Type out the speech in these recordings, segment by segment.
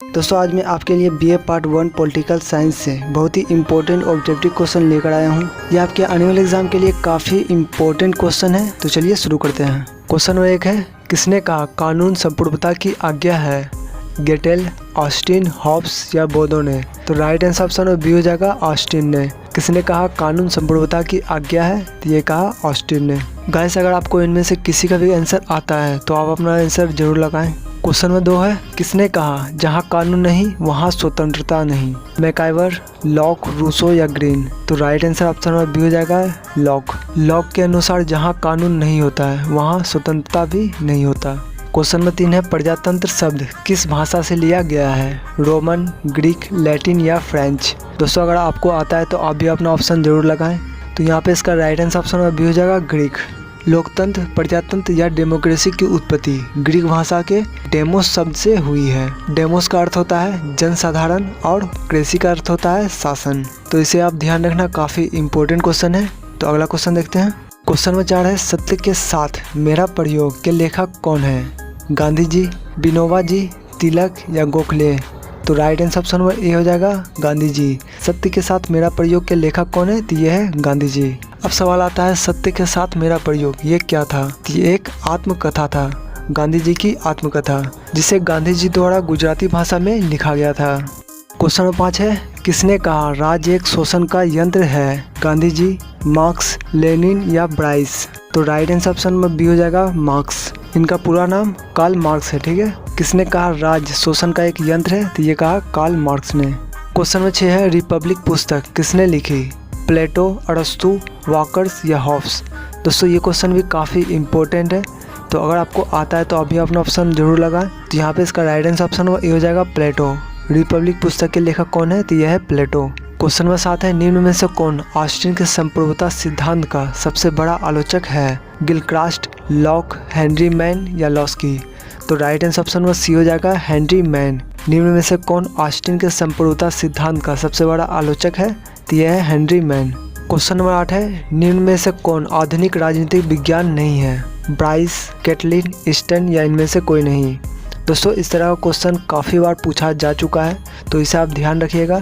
दोस्तों आज मैं आपके लिए बीए पार्ट 1 पॉलिटिकल साइंस से बहुत ही इंपॉर्टेंट ऑब्जेक्टिव क्वेश्चन लेकर आया हूँ। ये आपके आने वाले एग्जाम के लिए काफ़ी इंपॉर्टेंट क्वेश्चन है। तो चलिए शुरू करते हैं। क्वेश्चन नंबर 1 है, किसने कहा कानून संप्रभुता की आज्ञा है? गेटेल, ऑस्टिन, हॉब्स या बोदो ने? तो राइट आंसर ऑप्शन में बी हो जाएगा, ऑस्टिन ने। किसने कहा कानून संप्रभुता की आज्ञा है? तो ये कहा ऑस्टिन ने। गाइस अगर आपको इनमें से किसी का भी आंसर आता है तो आप अपना आंसर जरूर लगाएं। क्वेश्चन नंबर 2 है, किसने कहा जहां कानून नहीं वहां स्वतंत्रता नहीं? मैकाइवर, लॉक, रूसो या ग्रीन? तो right answer option number B हो जाएगा, लॉक। लॉक के अनुसार जहां कानून नहीं होता है वहां स्वतंत्रता भी नहीं होता। क्वेश्चन नंबर 3 है, प्रजातंत्र शब्द किस भाषा से लिया गया है? रोमन, ग्रीक, लैटिन या फ्रेंच? दोस्तों अगर आपको आता है तो आप भी अपना ऑप्शन जरूर लगाएं। तो यहाँ पे इसका right answer option number B हो जाएगा, ग्रीक। लोकतंत्र, प्रजातंत्र या डेमोक्रेसी की उत्पत्ति ग्रीक भाषा के डेमोस शब्द से हुई है। डेमोस का अर्थ होता है जनसाधारण और क्रेसी का अर्थ होता है शासन। तो इसे आप ध्यान रखना, काफ़ी इंपॉर्टेंट क्वेश्चन है। तो अगला क्वेश्चन देखते हैं। क्वेश्चन नंबर 4 है, सत्य के साथ मेरा प्रयोग के लेखक कौन है? गांधी जी, विनोबा जी, तिलक या गोखले? तो right answer option number A हो जाएगा, गांधी जी। सत्य के साथ मेरा प्रयोग के लेखक कौन है? तो ये है गांधी जी। अब सवाल आता है, सत्य के साथ मेरा प्रयोग ये क्या था? तो ये एक आत्मकथा था, गांधी जी की आत्मकथा, जिसे गांधी जी द्वारा गुजराती भाषा में लिखा गया था। क्वेश्चन नंबर 5 है, किसने कहा राज्य एक शोषण का यंत्र है? गांधी जी, मार्क्स, लेनिन या ब्राइस? तो राइट आंसर ऑप्शन में बी हो जाएगा, मार्क्स। इनका पूरा नाम कार्ल मार्क्स है, ठीक है। किसने कहा राज्य शोषण का एक यंत्र है? तो ये कहा कार्ल मार्क्स ने। क्वेश्चन नंबर 6 है, रिपब्लिक पुस्तक किसने लिखी? प्लेटो, अरस्तु, वॉकर्स या हॉब्स? दोस्तों ये क्वेश्चन भी काफ़ी इंपॉर्टेंट है। तो अगर आपको आता है तो अभी अपना ऑप्शन जरूर लगाएं। तो यहाँ पे इसका राइट आंसर ऑप्शन ए हो जाएगा, प्लेटो। रिपब्लिक पुस्तक के लेखक कौन है? तो यह है प्लेटो। क्वेश्चन नंबर 7 है, निम्न में से कौन ऑस्टिन के संप्रभुता सिद्धांत का सबसे बड़ा आलोचक है? गिलक्रास्ट, लॉक, हेनरी मैन या लॉस्की? तो right answer option number C हो जाएगा, हेनरी मैन। निम्न में से कौन ऑस्टिन के संप्रभुता सिद्धांत का सबसे बड़ा आलोचक है? तो यह है हेनरी मैन। क्वेश्चन नंबर 8 है, निम्न में से कौन आधुनिक राजनीतिक विज्ञान नहीं है? ब्राइस, कैटलिन, ईस्टन या इनमें से कोई नहीं? दोस्तों इस तरह का क्वेश्चन काफ़ी बार पूछा जा चुका है, तो इसे आप ध्यान रखिएगा।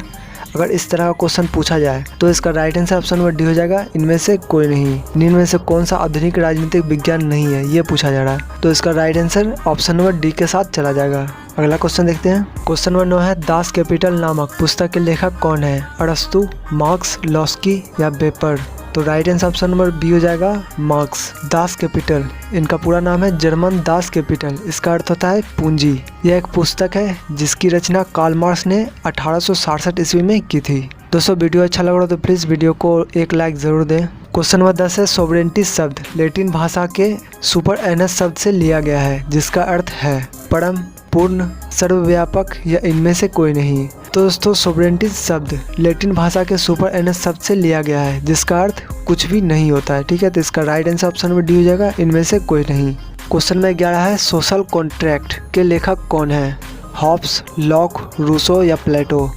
अगर इस तरह का क्वेश्चन पूछा जाए तो इसका right answer option number D हो जाएगा, इनमें से कोई नहीं। निम्न में से कौन सा आधुनिक राजनीतिक विज्ञान नहीं है, ये पूछा जा रहा है, तो इसका right answer option number D के साथ चला जाएगा। अगला क्वेश्चन देखते हैं। क्वेश्चन नंबर 9 है, दास कैपिटल नामक पुस्तक के लेखक कौन है? अरस्तु, मार्क्स, लॉस्की या बेपर? तो right answer option number B हो जाएगा, मार्क्स। दास कैपिटल, इनका पूरा नाम है जर्मन दास कैपिटल, इसका अर्थ होता है पूंजी। यह एक पुस्तक है जिसकी रचना कार्ल मार्क्स ने 1867 ईस्वी में की थी। दोस्तों वीडियो अच्छा लग रहा तो प्लीज़ वीडियो को एक लाइक ज़रूर दें। क्वेश्चन नंबर 10 है, सोवरेनिटी शब्द लैटिन भाषा के सुपर एनस शब्द से लिया गया है, जिसका अर्थ है परम, पूर्ण, सर्वव्यापक या इनमें से कोई नहीं? तो दोस्तों सोवरेनिटी शब्द लैटिन भाषा के सुपर एनस शब्द से लिया गया है, जिसका अर्थ कुछ भी नहीं होता है, ठीक है। तो इसका right answer option number D हो जाएगा, इनमें से कोई नहीं। क्वेश्चन नंबर 11 है, सोशल कॉन्ट्रैक्ट के लेखक कौन है? हॉब्स, लॉक, रूसो या प्लेटो?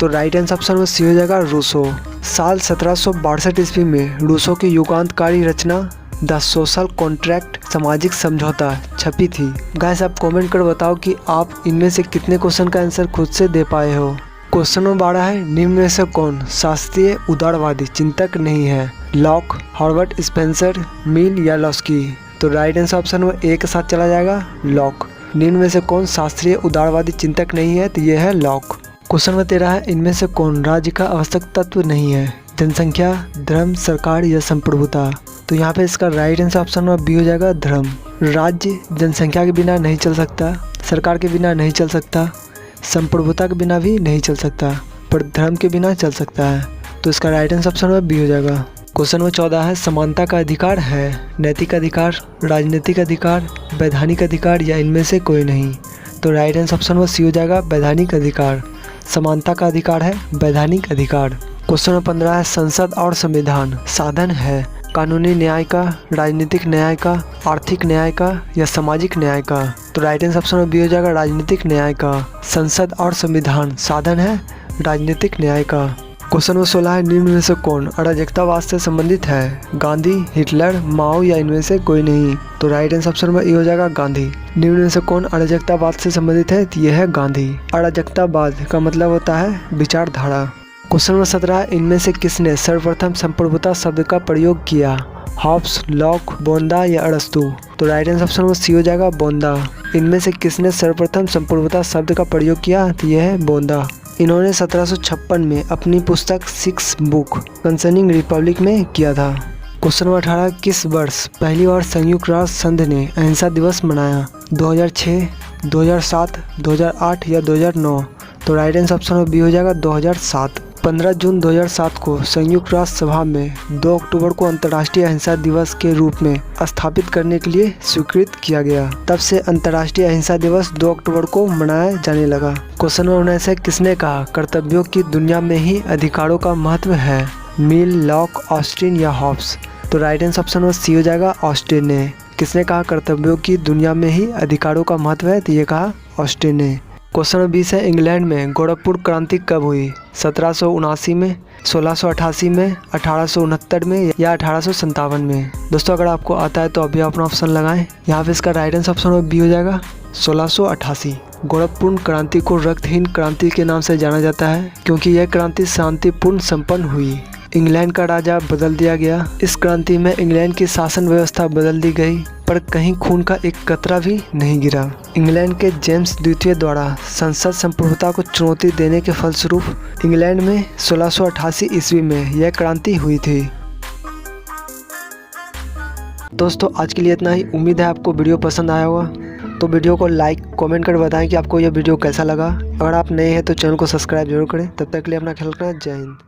तो राइट आंसर ऑप्शन में सी हो जाएगा, रूसो। साल 1762 ईस्वी में रूसो की युगांतकारी रचना द सोशल कॉन्ट्रैक्ट सामाजिक समझौता छपी थी। गाइस आप कमेंट कर बताओ कि आप इनमें से कितने क्वेश्चन का आंसर खुद से दे पाए हो। क्वेश्चन नंबर 12 है, निम्न में से कौन शास्त्रीय उदारवादी चिंतक नहीं है? लॉक, हॉर्बर्ट स्पेंसर, मिल या लॉस्की? तो right answer option number A के साथ चला जाएगा, लॉक। निम्न में से कौन शास्त्रीय उदारवादी चिंतक नहीं है? तो ये है लॉक। क्वेश्चन नंबर 13 है, इनमें से कौन राज्य का आवश्यक तत्व नहीं है? जनसंख्या, धर्म, सरकार या संप्रभुता? तो यहाँ पे इसका right answer option number B हो जाएगा, धर्म। राज्य जनसंख्या के बिना नहीं चल सकता, सरकार के बिना नहीं चल सकता, संप्रभुता के बिना भी नहीं चल सकता, पर धर्म के बिना चल सकता है। तो इसका right answer option number B हो जाएगा। क्वेश्चन नंबर 14 है, समानता का अधिकार है नैतिक अधिकार, राजनीतिक अधिकार, वैधानिक अधिकार या इनमें से कोई नहीं? तो right answer option number C हो जाएगा, वैधानिक अधिकार। समानता का अधिकार है वैधानिक अधिकार। क्वेश्चन नंबर 15 है, संसद और संविधान साधन है कानूनी न्याय का, राजनीतिक न्याय का, आर्थिक न्याय का या सामाजिक न्याय का? तो राइट आंसर ऑप्शन बी हो जाएगा, राजनीतिक न्याय का। संसद और संविधान साधन है राजनीतिक न्याय का। क्वेश्चन नंबर 16 है, निम्न में से कौन अराजकतावाद से संबंधित है? गांधी, हिटलर, माओ या इनमें से कोई नहीं? तो right answer option number A हो जाएगा गांधी। निम्न में से कौन अराजकतावाद से संबंधित है? तो यह है गांधी। अराजकतावाद का मतलब होता है विचारधारा। क्वेश्चन नंबर 17, इनमें से किसने सर्वप्रथम संप्रभुता शब्द का प्रयोग किया? हॉब्स, लॉक, बोंदा या अरस्तु? तो right answer option number C हो जाएगा बोंदा। इनमें से किसने सर्वप्रथम संप्रभुता शब्द का प्रयोग किया? तो यह है बोंदा। इन्होंने 1756 में अपनी पुस्तक 6 बुक कंसर्निंग रिपब्लिक में किया था। क्वेश्चन नंबर 18, किस वर्ष पहली बार संयुक्त राष्ट्र संघ ने अहिंसा दिवस मनाया? 2006, 2007, 2008 या 2009? तो right answer option number B हो जाएगा 2007। 15 जून 2007 को संयुक्त राष्ट्र सभा में 2 अक्टूबर को अंतर्राष्ट्रीय अहिंसा दिवस के रूप में स्थापित करने के लिए स्वीकृत किया गया। तब से अंतर्राष्ट्रीय अहिंसा दिवस 2 अक्टूबर को मनाया जाने लगा। क्वेश्चन नंबर 19 है, किसने कहा कर्तव्यों की दुनिया में ही अधिकारों का महत्व है? मिल, लॉक, ऑस्टिन या हॉब्स? तो right answer option number C हो जाएगा ऑस्टिन ने। किसने कहा कर्तव्यों की दुनिया में ही अधिकारों का महत्व है? तो ये कहा ऑस्टिन ने। क्वेश्चन नंबर 20 है, इंग्लैंड में गोरखपुर क्रांति कब हुई? 1779 में, 1688 में, 1869 में या 1857 में? दोस्तों अगर आपको आता है तो अभी अपना ऑप्शन लगाएं। यहाँ पे इसका राइट आंसर ऑप्शन बी हो जाएगा 1688। गोरखपुर क्रांति को रक्तहीन क्रांति के नाम से जाना जाता है क्योंकि यह क्रांति शांतिपूर्ण संपन्न हुई। इंग्लैंड का राजा बदल दिया गया। इस क्रांति में इंग्लैंड की शासन व्यवस्था बदल दी गई, पर कहीं खून का एक कतरा भी नहीं गिरा। इंग्लैंड के जेम्स द्वितीय द्वारा संसद संप्रभुता को चुनौती देने के फलस्वरूप इंग्लैंड में 1688 ईस्वी में यह क्रांति हुई थी। दोस्तों आज के लिए इतना ही। उम्मीद है आपको वीडियो पसंद आया होगा। तो वीडियो को लाइक कमेंट कर बताएं कि आपको यह वीडियो कैसा लगा। अगर आप नए हैं तो चैनल को सब्सक्राइब जरूर करें। तब तक के लिए अपना ख्याल रखना। जय हिंद।